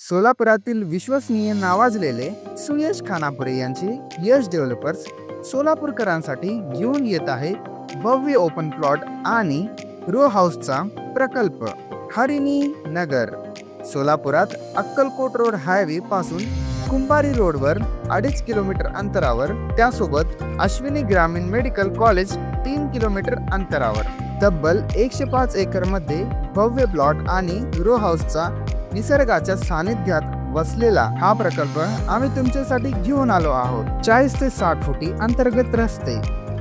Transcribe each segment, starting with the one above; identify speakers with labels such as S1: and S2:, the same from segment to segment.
S1: सोलापुरातील विश्वसनीय नावाजलेले सुयश खानापुरे यांचे यश डेव्हलपर्स सोलापूरकरांसाठी घेऊन येत आहे भव्य ओपन प्लॉट आणि रो हाऊसचा प्रकल्प हरिणी नगर। सोलापुरात अक्कलकोट रोड हायवे पासून कुंभारी रोडवर 2.5 किलोमीटर अंतरावर, त्यासोबत अश्विनी ग्रामीण मेडिकल कॉलेज 3 किलोमीटर अंतरावर तब्बल 105 एकर मध्ये भव्य प्लॉट आणि रो हाऊसचा निसर्गाच्या सानिध्यात वसलेला हा प्रकल्प आम्ही तुमच्यासाठी घेऊन आलो आहोत। 40 ते 60 फुटी अंतर्गत रस्ते,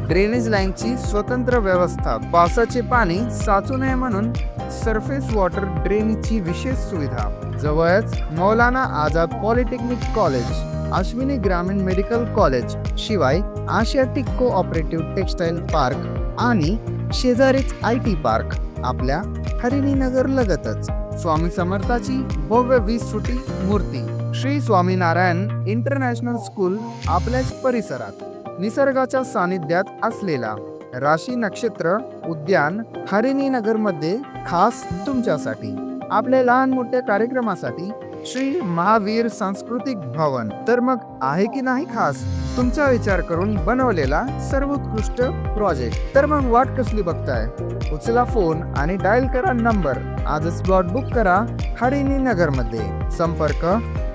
S1: ड्रेनेज लाईनची स्वतंत्र व्यवस्था, पावसाचे पाणी साचू नये म्हणून सरफेस वॉटर ड्रेनेजची विशेष सुविधा, जवळच मौलाना आझाद पॉलिटेक्निक कॉलेज, अश्विनी ग्रामीण मेडिकल कॉलेज, शिवाय आशियाटिक कोऑपरेटिव्ह टेक्सटाईल पार्क आणि शेजारीच IT पार्क आपल्या हरिणी नगर लगतच। स्वामी समर्थाची भव्य 20 फुटी मूर्ती, श्री स्वामीनारायण इंटरनॅशनल स्कूल आपल्याच परिसरात, निसर्गाच्या सानिध्यात असलेला राशी नक्षत्र उद्यान हरिणी नगर मध्ये खास तुमच्यासाठी। आपल्या लहान मोठ्या कार्यक्रमासाठी श्री महावीर सांस्कृतिक भवन, तर मग आहे की नाही खास तुमचा विचार करून बनवलेला सर्वोत्कृष्ट प्रोजेक्ट। तर मग वाट कसली बघताय, उचला फोन आणि डायल करा नंबर, आजच प्लॉट बुक करा हरिणी नगर मध्ये। संपर्क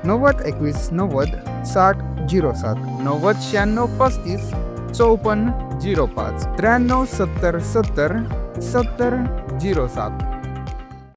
S1: 90 21 90 60 07 90 96 35 54 05 93 70 70 70 07।